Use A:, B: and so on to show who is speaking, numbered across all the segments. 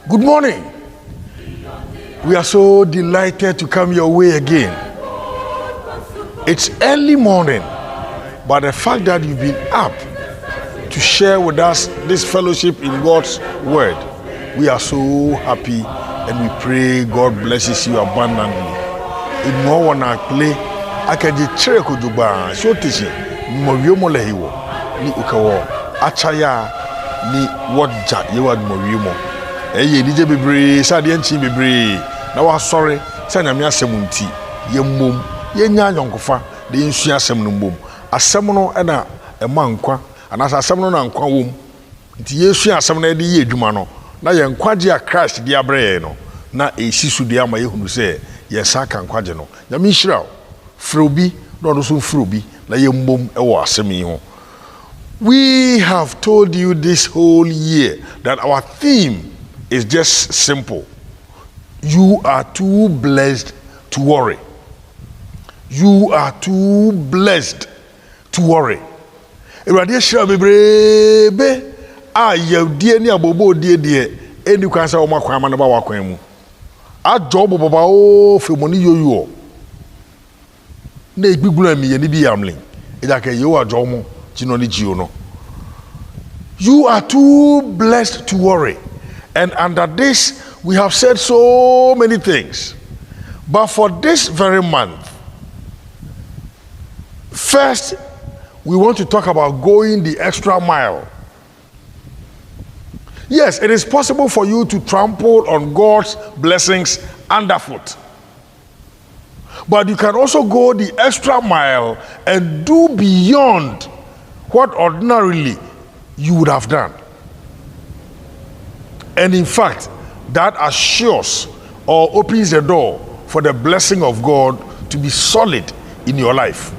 A: Good morning. We are so delighted to come your way again. It's early morning, but the fact that you've been up to share with us this fellowship in God's word, we are so happy and we pray God blesses you abundantly. In no one play, I can just check with you. So teaching, Moriomo Lehiwo, ni Ukawo, Achaya, ni Wadja, Yewad Moriomo. Eye DJ bebre sa de nchi bebre na wa sori sa nyame asem nti ye mmom ye nya nyonkofa de nsu asem no mmom asem no na ema nkwa anasa asem no na nkwa wom nti yesu asem na de ye adwuma no na ye nkwaje a Christ de abrɛ no na esisu de ama ye hunu se ye saka nkwaje no nyame nhira frobi no so frobi na ye mmom ɛwɔ asem yi ho. We have told you this whole year that our theme is just simple. You are too blessed to worry. You are too blessed to worry. Erade shira bebrebe a yewdie ni abobo die eni kwansa o makwan ma na ba wakwan mu. A job baba o femoni yoyo. Na egbigura mi ye ni bi yamlin. Eja ke ye wa job mo chino ni jio no. You are too blessed to worry. And under this, we have said so many things. But for this very month, first, we want to talk about going the extra mile. Yes, it is possible for you to trample on God's blessings underfoot. But you can also go the extra mile and do beyond what ordinarily you would have done. And in fact, that assures or opens the door for the blessing of God to be solid in your life.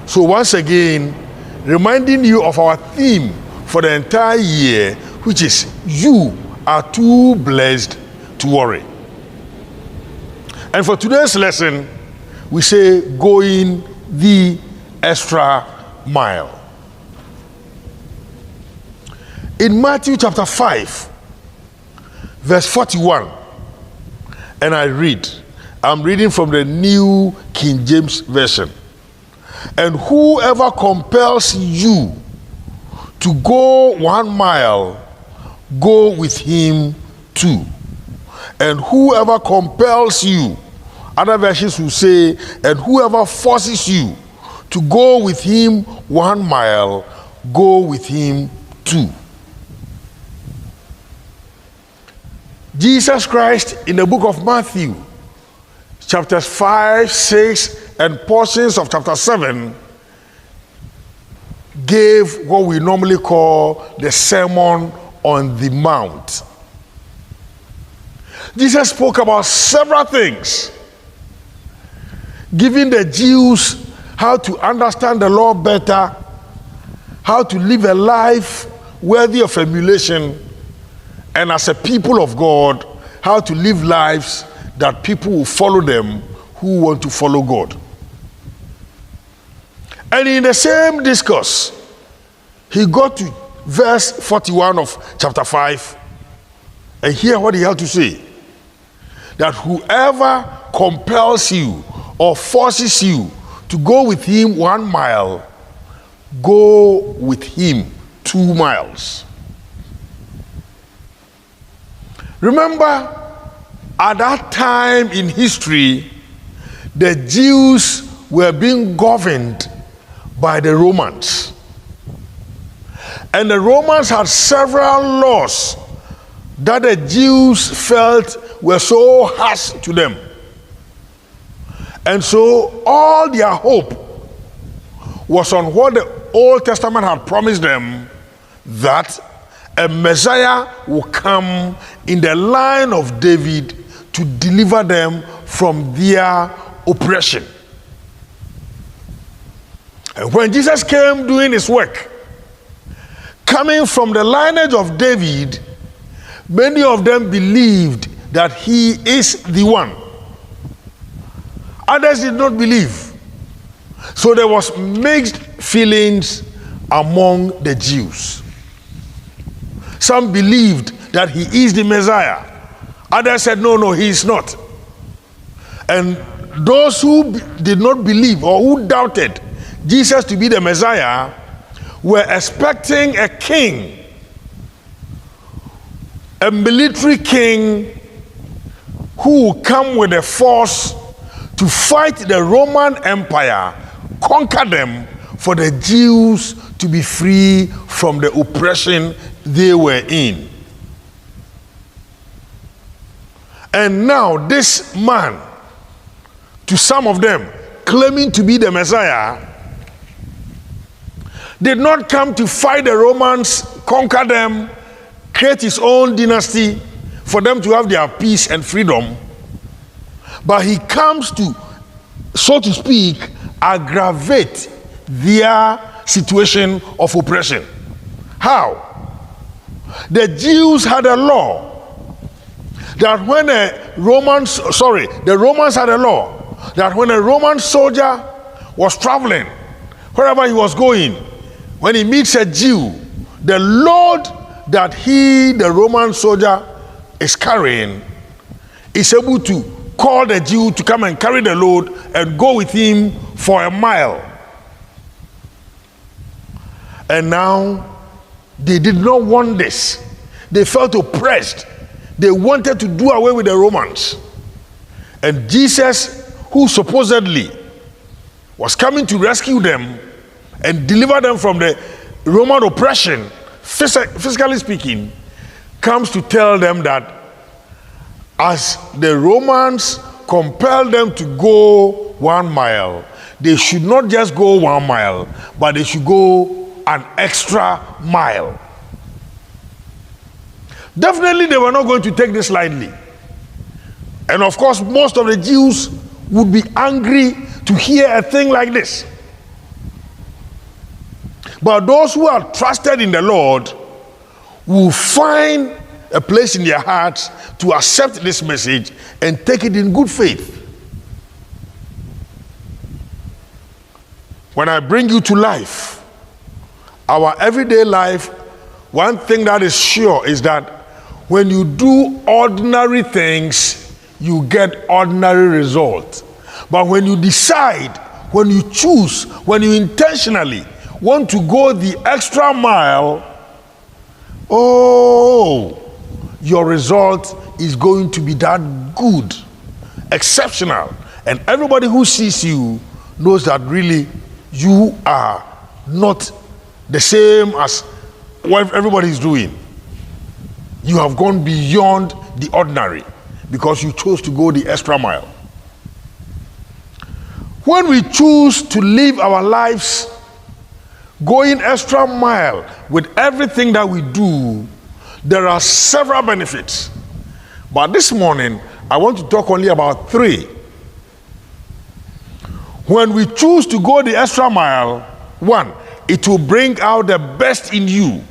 A: So once again, reminding you of our theme for the entire year, which is you are too blessed to worry. And for today's lesson, we say going the extra mile. In Matthew chapter 5, verse 41, and I'm reading from the New King James Version. And whoever compels you to go 1 mile, go with him 2. And whoever compels you, other versions will say, and whoever forces you to go with him 1 mile, go with him 2. Jesus Christ in the book of Matthew, chapters 5, 6, and portions of chapter 7, gave what we normally call the Sermon on the Mount. Jesus spoke about several things, giving the Jews how to understand the law better, how to live a life worthy of emulation, and as a people of God, how to live lives that people will follow them who want to follow God. And in the same discourse, he got to verse 41 of chapter 5, and hear what he had to say. That whoever compels you or forces you to go with him 1 mile, go with him 2 miles. Remember, at that time in history, the Jews were being governed by the Romans. And the Romans had several laws that the Jews felt were so harsh to them. And so all their hope was on what the Old Testament had promised them, that a Messiah will come in the line of David to deliver them from their oppression. And when Jesus came doing his work, coming from the lineage of David, many of them believed that he is the one. Others did not believe. So there was mixed feelings among the Jews. Some believed that he is the Messiah. Others said, no, he is not. And those who did not believe or who doubted Jesus to be the Messiah were expecting a king, a military king who will come with a force to fight the Roman Empire, conquer them, for the Jews to be free from the oppression they were in. And now this man, to some of them, claiming to be the Messiah, did not come to fight the Romans, conquer them, create his own dynasty for them to have their peace and freedom, but he comes to, so to speak, aggravate their situation of oppression. How? The Jews had a law that when the Romans had a law that when a Roman soldier was traveling, wherever he was going, when he meets a Jew, the load that the Roman soldier, is carrying, is able to call the Jew to come and carry the load and go with him for a mile. And now they did not want this. They felt oppressed. They wanted to do away with the Romans. And Jesus, who supposedly was coming to rescue them and deliver them from the Roman oppression, physically speaking, comes to tell them that as the Romans compelled them to go 1 mile, they should not just go 1 mile, but they should go an extra mile. Definitely they were not going to take this lightly. And of course, most of the Jews would be angry to hear a thing like this. But those who are trusted in the Lord will find a place in their hearts to accept this message and take it in good faith. When I bring you to life, our everyday life, one thing that is sure is that when you do ordinary things, you get ordinary results. But when you decide, when you choose, when you intentionally want to go the extra mile, your result is going to be that good, exceptional. And everybody who sees you knows that really you are not the same as what everybody is doing. You have gone beyond the ordinary because you chose to go the extra mile. When we choose to live our lives going extra mile with everything that we do, there are several benefits. But this morning, I want to talk only about 3. When we choose to go the extra mile, 1, it will bring out the best in you.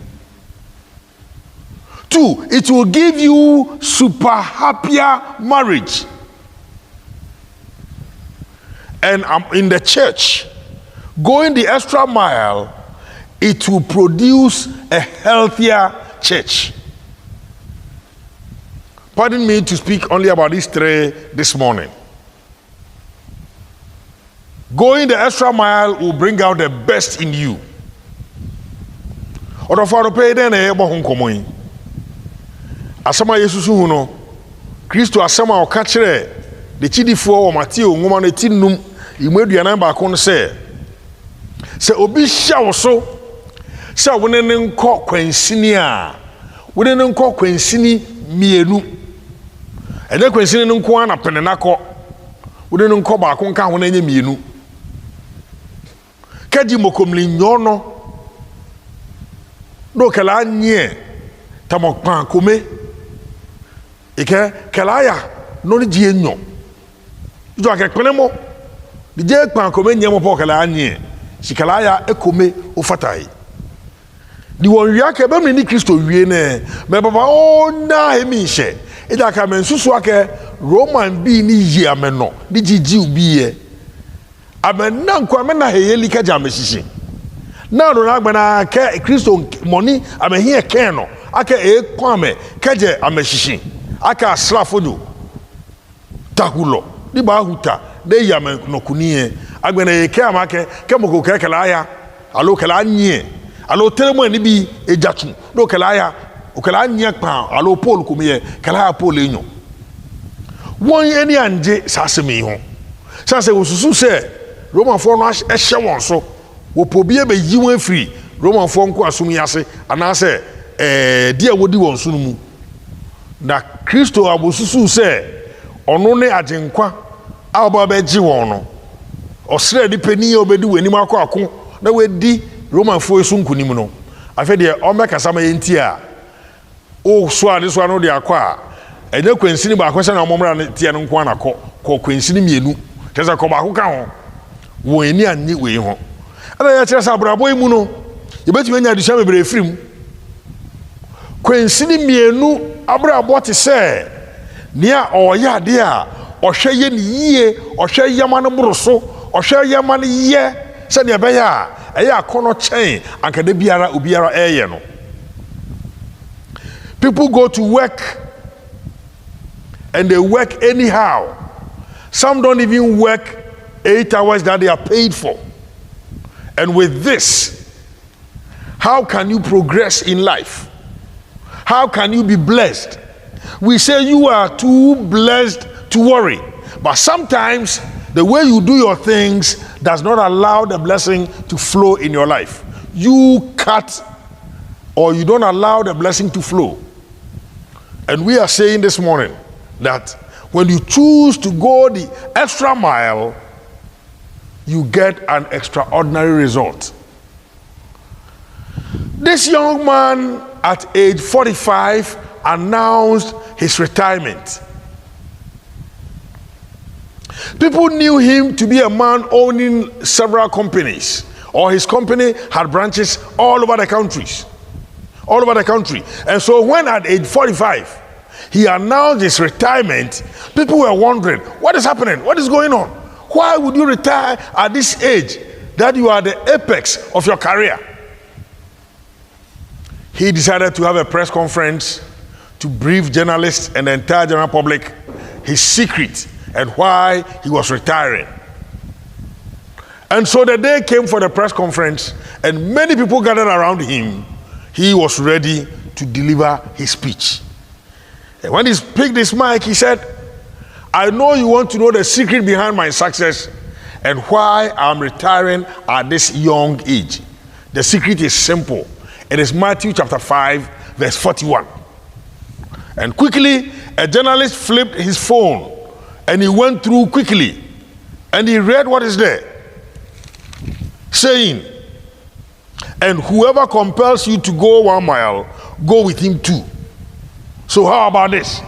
A: 2, it will give you super happier marriage. And in the church, going the extra mile, it will produce a healthier church. Pardon me to speak only about these 3 this morning. Going the extra mile will bring out the best in you. Asama Yesusu huno Kristo asama oka kire de chidifuo wo Mateo nwoma no tinum imuaduanan ba ko no se obi hia wo so se wone ne nkọ kwansini a wone ne nkọ kwansini mienu ene kwansini ne nko ana pene nakọ wone ne nkọ ba ko nka ho na nya mienu kaji mokomli nyono do kala nye tamokpan kome ike kelaya no ni die nyo jo akekpene mo di je kpan kome nyemo po kala nye si kelaya ekome ofatai di won wi ake be ni Kristo wie ne me baba o na emi hye ida ka men susu ake Roman bi ni yi ameno di jiji ubi ye amena nko amena heyeli ka jame sisi na no na gbana ke Kristo money amehie ken no aka kwame keje ameshishin aka asrafo do tahulo ni ba huta de yame nokuniye agbena yeke amake kemoko kekela ya alo kela nye alo teremo ni bi ejatu do kela ya okela nye pa alo Paul kumiye kela ya Paul enyo won eni anje sasemi ho sase wosusu se Roman for no ehye won so wo pobie be yi won free Roman for nko asum yase anase dia wodi won so mu na Kristo abosusu se ono ne agenkwa a oba be gi won no osre di pani obedi wanim akọ na wedi Roman for so nkunim no afa de o mekasa ma yenti a o so ade so no de akọ a enye kwansini ba akọ se na omomra ne tie no nko anakọ kọ kwansini mienu tesa kọ ba akọ ka ho wo eni anni we ho ala ya kire sa brabo imu no yebetumi anya adusha mebre firim kwansini mienu abrabo te se nia oya de a ohwe ye ni yie ohwe yama no boroso ohwe yama no ye se ne be ya eya akono chen ankade biara obiara eye no. People go to work and they work anyhow. Some don't even work 8 hours that they are paid for. And with this, how can you progress in life? How can you be blessed? We say you are too blessed to worry. But sometimes the way you do your things does not allow the blessing to flow in your life. You cut or you don't allow the blessing to flow. And we are saying this morning that when you choose to go the extra mile, you get an extraordinary result. This young man at age 45 announced his retirement. People knew him to be a man owning several companies, or his company had branches all over the countries. All over the country. And so when at age 45, he announced his retirement, people were wondering, what is happening? What is going on? Why would you retire at this age that you are the apex of your career? He decided to have a press conference to brief journalists and the entire general public his secret and why he was retiring. And so the day came for the press conference and many people gathered around him. He was ready to deliver his speech. And when he picked his mic, he said, I know you want to know the secret behind my success and why I'm retiring at this young age. The secret is simple. It is Matthew chapter 5, verse 41. And quickly, a journalist flipped his phone and he went through quickly and he read what is there, saying, and whoever compels you to go 1 mile, go with him 2. So how about this?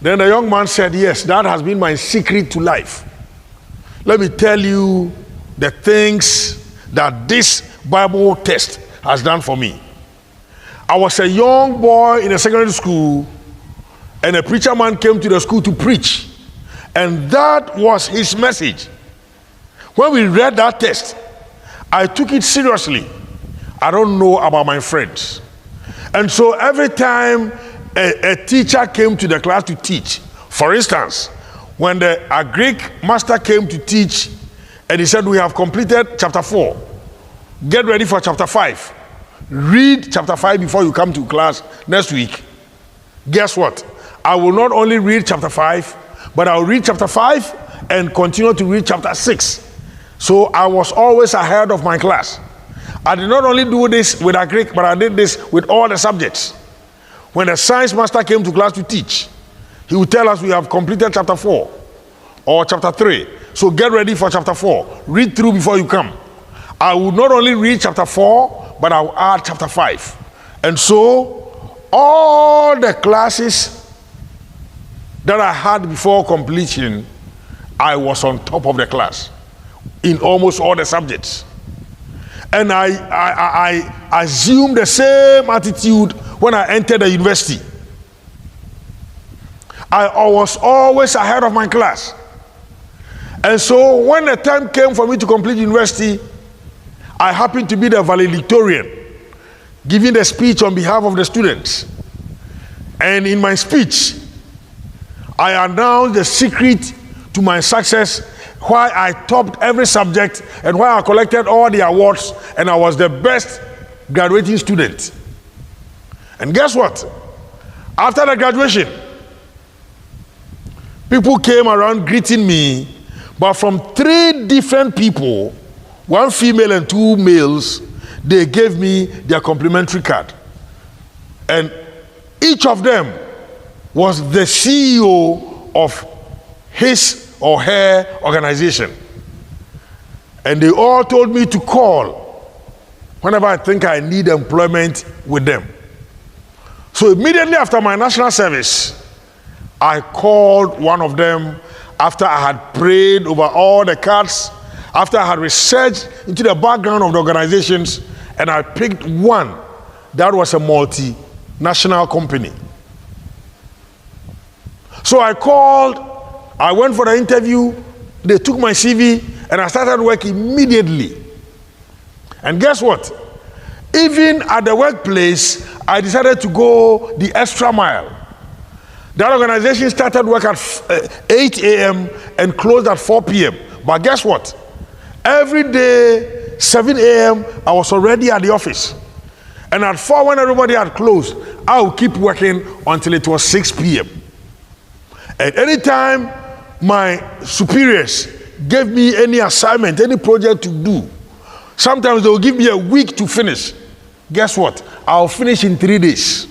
A: Then the young man said, yes, that has been my secret to life. Let me tell you the things that this Bible test has done for me. I was a young boy in a secondary school, and a preacher man came to the school to preach. And that was his message. When we read that test, I took it seriously. I don't know about my friends. And so every time a teacher came to the class to teach, for instance, when the Greek master came to teach and he said, we have completed chapter 4, get ready for chapter 5. Read chapter 5 before you come to class next week. Guess what? I will not only read chapter 5, but I will read chapter 5 and continue to read chapter 6. So I was always ahead of my class. I did not only do this with a Greek, but I did this with all the subjects. When the science master came to class to teach, he would tell us we have completed chapter 4 or chapter 3. So get ready for chapter 4. Read through before you come. I would not only read chapter 4, but I will add chapter 5. And so all the classes that I had before completion, I was on top of the class in almost all the subjects. And I assumed the same attitude when I entered the university. I was always ahead of my class. And so when the time came for me to complete university, I happened to be the valedictorian. giving the speech on behalf of the students. And in my speech, I announced the secret to my success, why I topped every subject and why I collected all the awards and I was the best graduating student. And guess what? After the graduation, people came around greeting me, but from 3 different people, 1 female and 2 males, they gave me their complimentary card. And each of them was the CEO of his or her organization. And they all told me to call whenever I think I need employment with them. So immediately after my national service, I called one of them after I had prayed over all the cards, after I had researched into the background of the organizations, and I picked one that was a multinational company. So I called, I went for the interview, they took my CV, and I started work immediately. And guess what? Even at the workplace, I decided to go the extra mile. That organization started work at 8 a.m. and closed at 4 p.m. But guess what? Every day, 7 a.m., I was already at the office. And at 4, when everybody had closed, I would keep working until it was 6 p.m. At any time, my superiors gave me any assignment, any project to do. Sometimes they will give me a week to finish. Guess what? I'll finish in 3 days.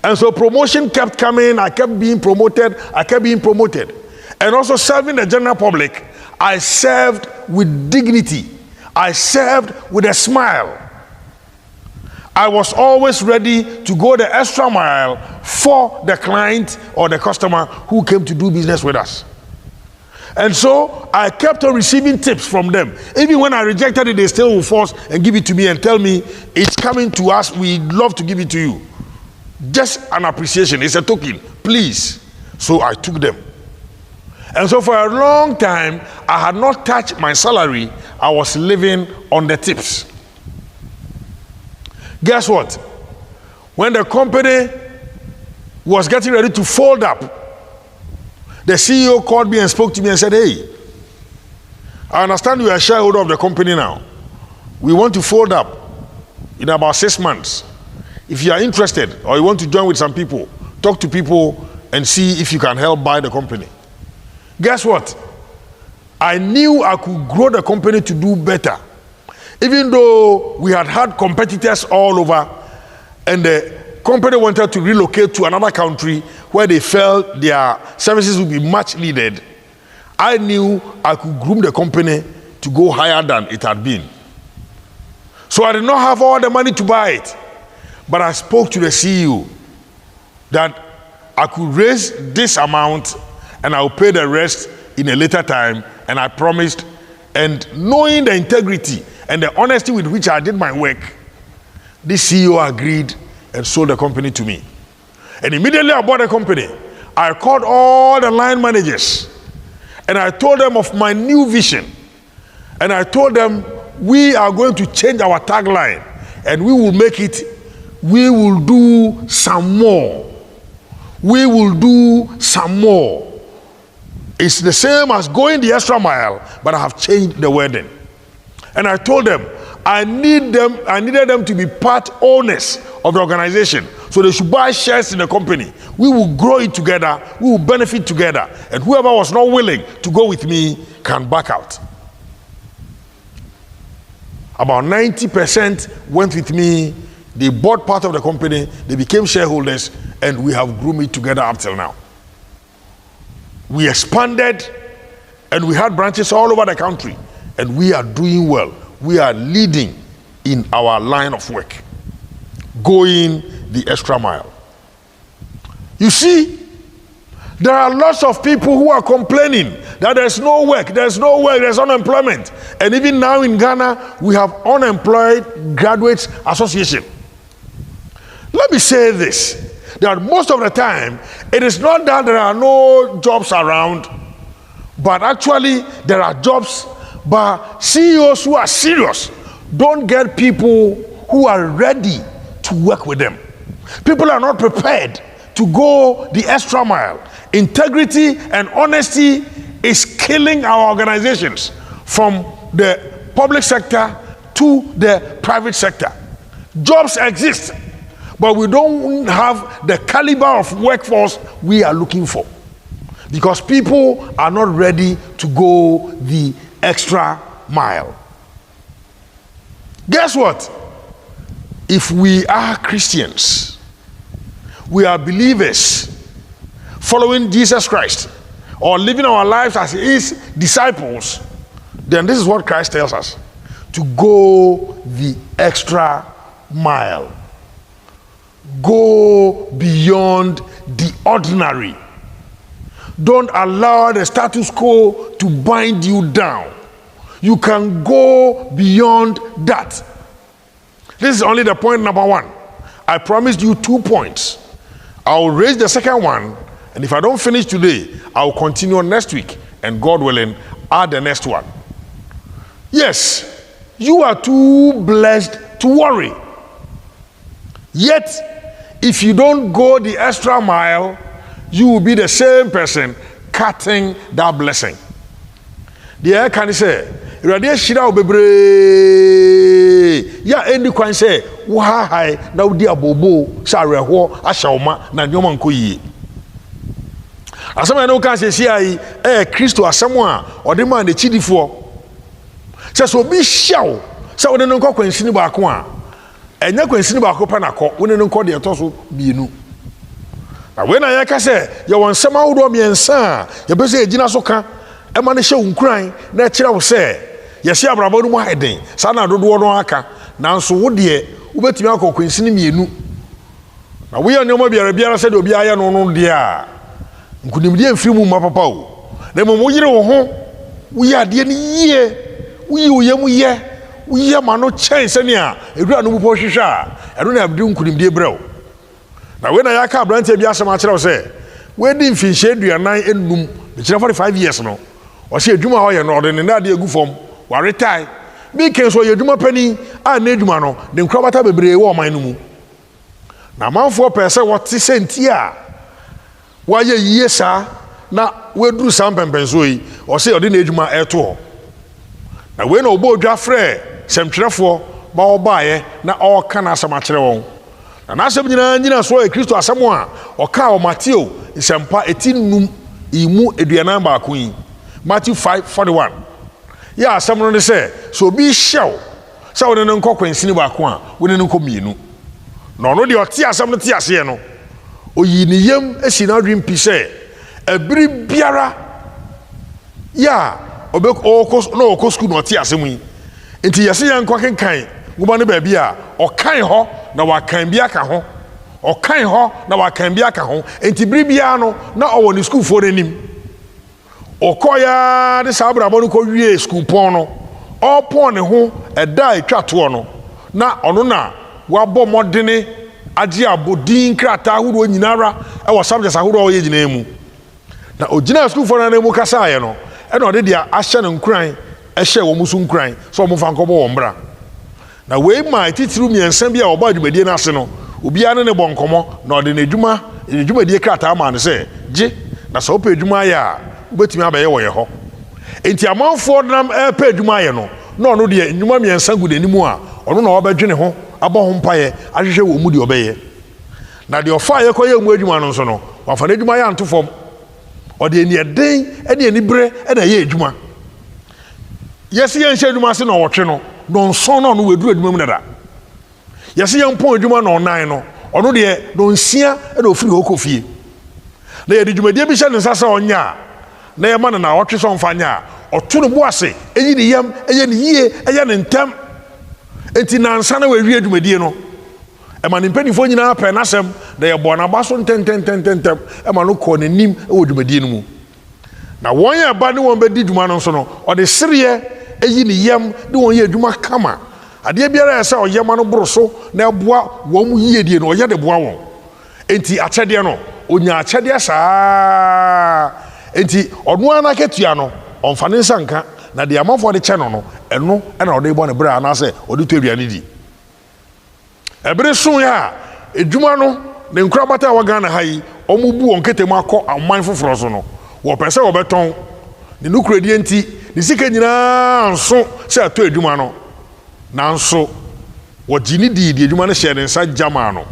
A: And so promotion kept coming, I kept being promoted, And also serving the general public, I served with dignity. I served with a smile. I was always ready to go the extra mile for the client or the customer who came to do business with us. And so I kept on receiving tips from them. Even when I rejected it, they still will force and give it to me and tell me, it's coming to us, we'd love to give it to you. Just an appreciation, it's a token, please. So I took them. And so for a long time, I had not touched my salary. I was living on the tips. Guess what? When the company was getting ready to fold up, the CEO called me and spoke to me and said, hey, I understand you are a shareholder of the company now. We want to fold up in about 6 months. If you are interested or you want to join with some people, talk to people and see if you can help buy the company. Guess what? I knew I could grow the company to do better. Even though we had competitors all over and the company wanted to relocate to another country where they felt their services would be much needed, I knew I could groom the company to go higher than it had been. So I did not have all the money to buy it, but I spoke to the CEO that I could raise this amount and I'll pay the rest in a later time, and I promised. And knowing the integrity and the honesty with which I did my work, this CEO agreed and sold the company to me. And immediately I bought the company. I called all the line managers and I told them of my new vision. And I told them, we are going to change our tagline and we will make it, we will do some more. We will do some more. It's the same as going the extra mile, but I have changed the wording. And I told them, I needed them to be part owners of the organization. So they should buy shares in the company. We will grow it together. We will benefit together. And whoever was not willing to go with me can back out. About 90% went with me. They bought part of the company. They became shareholders. And we have grown it together up till now. We expanded and we had branches all over the country. And we are doing well. We are leading in our line of work, going the extra mile. You see, there are lots of people who are complaining that there's no work, there's unemployment. And even now in Ghana, we have Unemployed Graduates Association. Let me say this, that most of the time, it is not that there are no jobs around, but actually there are jobs, but CEOs who are serious don't get people who are ready to work with them. People are not prepared to go the extra mile. Integrity and honesty is killing our organizations from the public sector to the private sector. Jobs exist, but we don't have the caliber of workforce we are looking for because people are not ready to go the extra mile. Guess what? If we are Christians, we are believers following Jesus Christ or living our lives as his disciples, then this is what Christ tells us: to go the extra mile. Go beyond the ordinary. Don't allow the status quo to bind you down. You can go beyond that. This is only the point number 1. I promised you 2 points. I'll raise the second one, and if I don't finish today, I'll continue next week, and God willing, add the next one. Yes, you are too blessed to worry. Yet, if you don't go the extra mile, you will be the same person cutting that blessing. The air can say, "Radia shira obebre." Ya endi kwan say, "Wa hai na udi abobo sa reho ashawma na nyoma nko yi." Asama no kan say ai Kristo asamo a ode ma na chidifo. Say so bi shaw, say wode no nko kwansini baako a. Enya kwansini baako pa na kọ, wone no nko de etoso bienu. Na we na ya ka say, ye won sama wodo miensa, ye be say ejina so ka, e ma ne hye unkran na kire wo say, ye hye abrabo no mu heden, sa na dodo no aka, nanso wo de wobetumi akọ kwansini mienu. Na we ya nyoma biara say de obi aye no no de a, nkunimdi amfiri mu ma papa o. Na mo yire wo ho, wo ya de ni yie, wo yi wo yam ye, wo ye ma no chen sene a, edura no mu po hwehwe a, eno na abdi nkunimdi ebrɛw. Na we na ya ka abrante bi asɛm akyerɛw sɛ, we di mfinhye aduanan enum, be kyerɛ 45 years no. O se adwuma ho ye no ɔde ne na de agu fam, wa retire. Bi ken so ye adwuma pani a na adwuma no, de nkrabata bebree wo ɔman no mu. Na manfo pɛ sɛ wɔte senti a wa ye yie saa na we duru sam pempenso yi, o se ɔde na adwuma ɛto hɔ. Na we na obo odwa frɛ sɛmtwerɛfo ba ɔbaaye na ɔka na asɛm akyerɛ wɔn. Na asɛm nyina so Kristo asɛm a ɔka o Matthew nsɛmpa etinum imu aduanan baako yi, Matthew 5:41. Ya asɛm no ne sɛ, so obi hyew sɛ wone no nkɔ kwansini baako a wone no nkɔ mienu. Na ɔno de ɔte asɛm no te aseɛ no, oyi ne yam asi na adwem pi sɛ ɛbiri biara ya ɔkɔ school na ɔte asɛm yi. Nti yɛse yɛn nkɔ kenkan ngoma no baabi a ɔkan hɔ na wakan bi aka ho, ɔkan hɔ na wakan bi aka ho. Nti biri biara no na ɔwɔ ne school fo n'anim. Ɔkɔya de saa abrabɔ no kɔ wie school pɔn no, ɔpɔn ne ho ɛda etwa toɔ no, na ɔno na wabɔ mɔdene agye abodin krataa ahodoɔ nyinara ɛwɔ subjects ahodoɔ ɔyɛ gyina mu. Na ogyina school fo no mu kasa ayɛ no, ɛna ɔde dia ahyɛ ne nkran ɛhyɛ wɔn mu so nkran sɛ ɔmo fa nkɔbɔ wɔn bra. Na wei ma titiru miɛnsa bi a ɔbɔ adwumadie no ase no, obiara ne bɔ nkɔmɔ na ɔde n'adwumadie krataa ma no sɛ gye na sɛ wopɛ adwuma ayɛ a wobɛtumi abɛyɛ wɔ yɛ hɔ. Enti amanfoɔ nam ɛpɛ adwuma ayɛ no, na ɔno deɛ nnwuma miɛnsa gu n'anim a ɔno na ɔbɛdwe ne ho abɔ ho mpaeɛ ahwehwɛ wɔ mu deɛ ɔbɛyɛ. Na deɛ ɔfa yɛkɔyɛ mu adwuma no nso no, wafa n'adwuma yɛ anto fam. Ɔde aniɛden ɛne anibere ɛna ɛyɛ adwuma. Yɛsi yɛnhyɛ adwuma ase na ɔwɔtwe no, nonson no weduru adwuma mu nada. Yɛsi yɛmpɔn adwuma na ɔnan no, ɔno deɛ nonsia ɛna ofiri hɔ kɔ fie. Na yɛde dwumadie bi hyɛ ne nsa sɛ ɔnya a, na yɛma no na ɔtwe sɛ ɔmfa nya a, ɔto ne bo ase, ɛyi ne yam, ɛyɛ ne yie, ɛyɛ ne ntɛm. Enti nansa na wɔawie dwumadie no, ɛma ne mpanimfoɔ nyinaa pɛ n'asɛm, na yɛbɔ n'aba so ntɛntɛntɛntɛm, ɛma no kɔ n'anim ɛwɔ dwumadie no mu. Na wɔn yɛ ba ne wɔn bɛdi dwuma no nso no, ɔde sereɛ ɛyi ne yam ne wɔn yɛ adwuma kama. Adeɛ biara yɛ sɛ ɔyɛma no boro so na ɛboa wɔn mu yiedie no, ɔyɛ de boa wɔn. Enti akyɛdeɛ no, onya akyɛdeɛ saa. Enti ɔno ara n'akatua no, ɔmfa ne nsa nka, na deɛ amanfoɔ de kyɛ no no, ɛno ɛna ɔde bɔ ne bere anaasɛ ɔde tɔ aduane di. Ebere so ya edwuma no ne nkrabata wa Ghana ha yi omubu onketemu akọ aman foforo so no wo pese wo beton ne nukuredi enti ne sika nyina nso se ato edwuma no nanso wo gini di edwuma no hye ne nsa jama no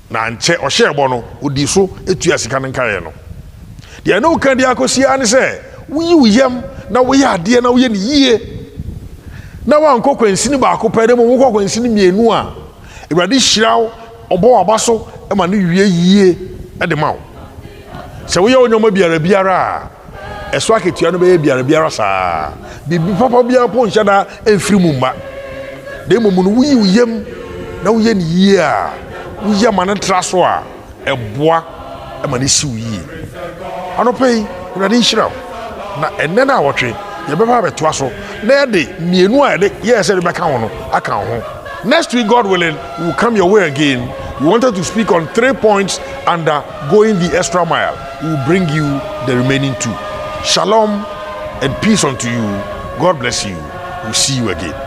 A: na nche o hye ebo no odi so etua sika ne nkae no de na uka di akosia ne se wuyi wuyam na woyɛ ade na woyɛ ne yie na wankɔ kwansini baako pɛ dem wo kɔ kwansini mienu a Awurade hyiraw ɔbɔ waba so ma ne wie yie de ma wo sɛ woyɛ onyoma biara a ɛso aketua no bɛyɛ biara saa bibi papa biara po nhyɛ da ɛmfiri mu mma de mmom no woyi wuyam na woyɛ ne yie a woyɛ ma ne tra so a ɛboa ma ne si wo yie anɔpɛ yi Awurade nhyiraw na enne na awotwe ye beba betoa so na yede mienu a yede ye se beka ho no aka ho. Next week, God willing, we will come your way again. We wanted to speak on 3 points under going the extra mile. We will bring you the remaining 2. Shalom and peace unto you. God bless you. We'll see you again.